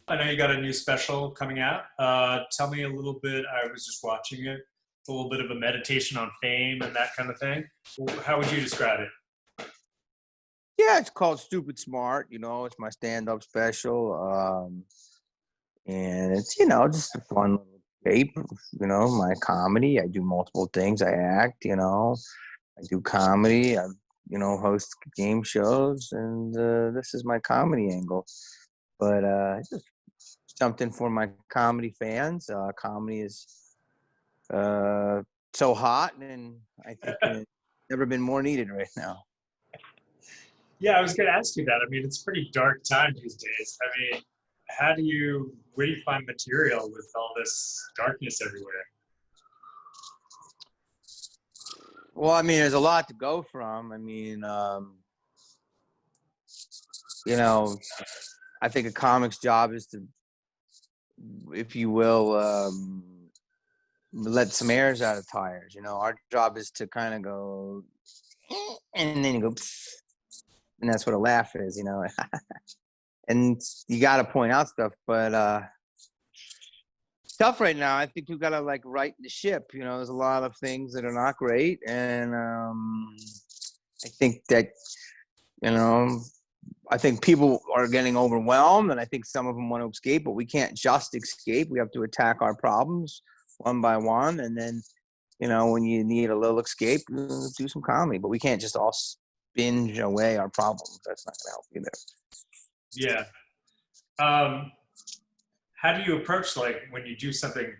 I know you got a new special coming out. Tell me a little bit. I was just watching it. It's a little bit of a meditation on fame and that kind of thing. How would you describe it? Yeah, it's called Stupid Smart. It's my stand-up special, and it's just a fun little tape. My comedy. I do multiple things. I act. I do comedy. I host game shows, and this is my comedy angle. But just something for my comedy fans. Comedy is uh, so hot, and I think it's never been more needed right now. Yeah, I was going to ask you that. I mean, it's a pretty dark time these days. I mean, where do you find material with all this darkness everywhere? Well, I mean, there's a lot to go from. I mean, you know, I think a comic's job is to, if you will, let some airs out of tires. Our job is to kind of go, and then you go, and that's what a laugh is. And you got to point out stuff, but it's tough right now. I think you got to like right the ship. There's a lot of things that are not great, and I think that you know I think people are getting overwhelmed, and I think some of them want to escape, but we can't just escape. We have to attack our problems one by one, and then when you need a little escape, do some comedy. But we can't just all binge away our problems. That's not going to help either. Yeah. Um, how do you approach, like, when you do something?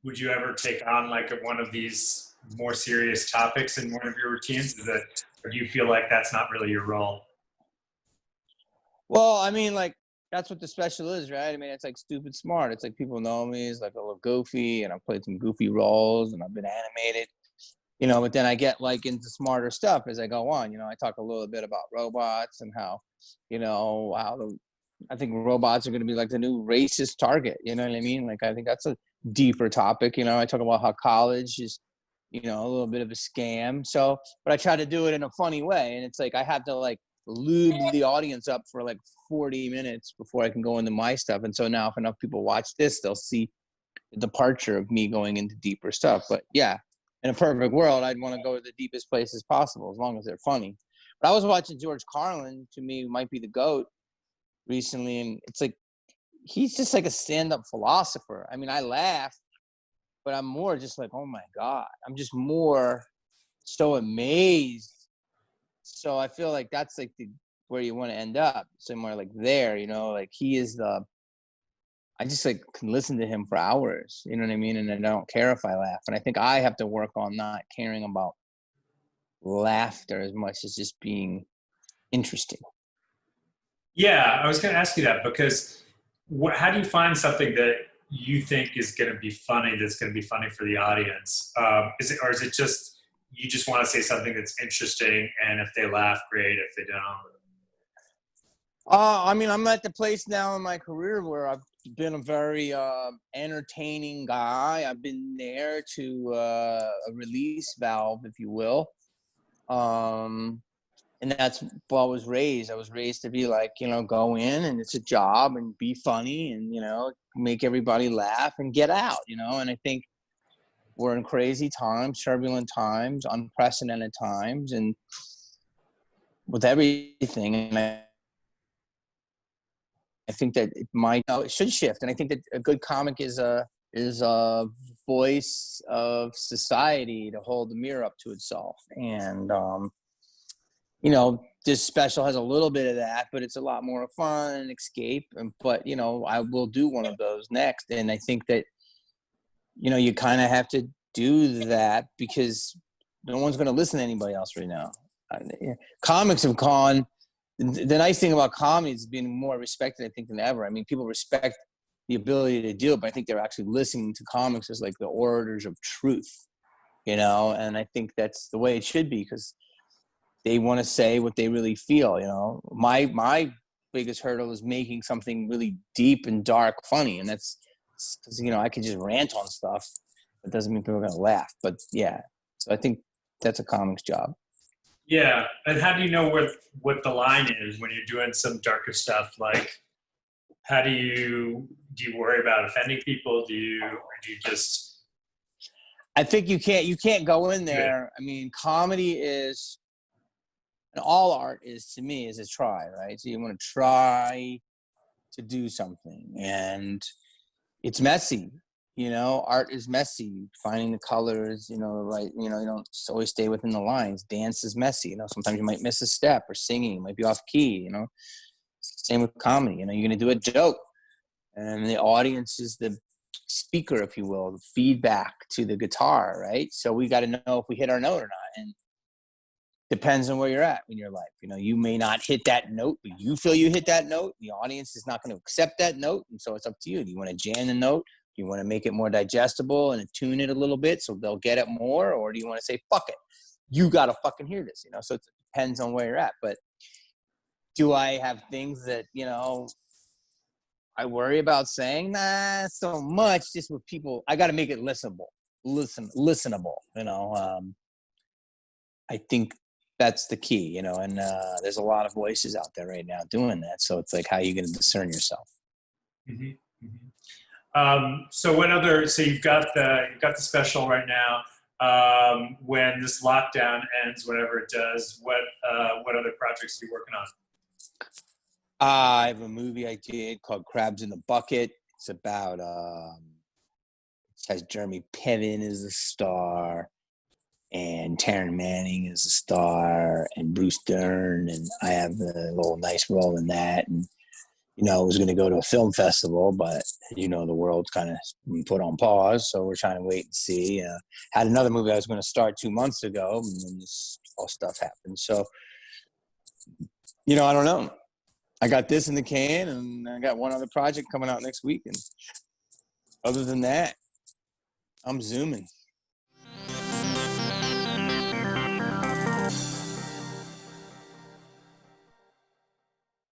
Would you ever take on like one of these more serious topics in one of your routines? Or do you feel like that's not really your role? Well, I mean, like, that's what the special is, right? I mean, it's like Stupid Smart. It's like people know me as like a little goofy, and I've played some goofy roles, and I've been animated, but then I get like into smarter stuff as I go on. I talk a little bit about robots and how, I think robots are going to be like the new racist target. You know what I mean? Like, I think that's a deeper topic. I talk about how college is, a little bit of a scam. So, but I try to do it in a funny way. And it's like, I have to like lube the audience up for like 40 minutes before I can go into my stuff. And so now if enough people watch this, they'll see the departure of me going into deeper stuff. But yeah, in a perfect world, I'd want to go to the deepest places possible as long as they're funny. But I was watching George Carlin, to me, might be the GOAT recently. And it's like, he's just like a stand-up philosopher. I mean, I laugh, but I'm more just like, oh my God, I'm just more so amazed. So I feel like that's like where you want to end up, somewhere like there, like he is I just like can listen to him for hours, you know what I mean? And I don't care if I laugh. And I think I have to work on not caring about laughter as much as just being interesting. Yeah, I was going to ask you that because how do you find something that you think is going to be funny that's going to be funny for the audience? Is it just you just want to say something that's interesting, and if they laugh, great. If they don't, I mean, I'm at the place now in my career where I've been a very entertaining guy. I've been there to a release valve, if you will. And that's what I was raised. I was raised to be like, go in and it's a job and be funny and, make everybody laugh and get out, and I think we're in crazy times, turbulent times, unprecedented times, and with everything. And I think that it should shift. And I think that a good comic is a voice of society to hold the mirror up to itself. And, this special has a little bit of that, but it's a lot more fun and escape. But, I will do one of those next. And I think that, you kind of have to do that because no one's going to listen to anybody else right now. Comics have gone. The nice thing about comedy is being more respected, I think, than ever. I mean, people respect the ability to do it, but I think they're actually listening to comics as like the orators of truth, and I think that's the way it should be because they want to say what they really feel. My biggest hurdle is making something really deep and dark funny, and that's because I could just rant on stuff. It doesn't mean people are gonna laugh, but yeah. So I think that's a comic's job. yeah. And how do you know what the line is when you're doing some darker stuff? Like, How do you worry about offending people? Or do you just I think you can't go in do it? there. I mean, comedy is, and all art is, to me, is a try, right? So you want to try to do something, and it's messy. Art is messy. Finding the colors, right. You don't always stay within the lines. Dance is messy. Sometimes you might miss a step, or singing might be off key. Same with comedy. You're going to do a joke, and the audience is the speaker, if you will, the feedback to the guitar, right? So we got to know if we hit our note or not. And depends on where you're at in your life. You may not hit that note, but you feel you hit that note. The audience is not going to accept that note. And so it's up to you. Do you want to jam the note? Do you want to make it more digestible and tune it a little bit so they'll get it more? Or do you want to say, fuck it, you got to fucking hear this, So it depends on where you're at. But do I have things that, I worry about saying? Nah, so much. Just with people, I got to make it listenable. I think that's the key, and there's a lot of voices out there right now doing that. So it's like, how are you going to discern yourself? Mm-hmm. Mm-hmm. So you've got the special right now. When this lockdown ends, whatever it does, what other projects are you working on? I have a movie I did called Crabs in the Bucket. It's about, it has Jeremy Piven as a star, and Taryn Manning is a star, and Bruce Dern, and I have a little nice role in that. And I was going to go to a film festival, but the world's kind of put on pause, so we're trying to wait and see. Had another movie I was going to start 2 months ago, and then this all stuff happened. So, I don't know. I got this in the can, and I got one other project coming out next week, and other than that, I'm zooming.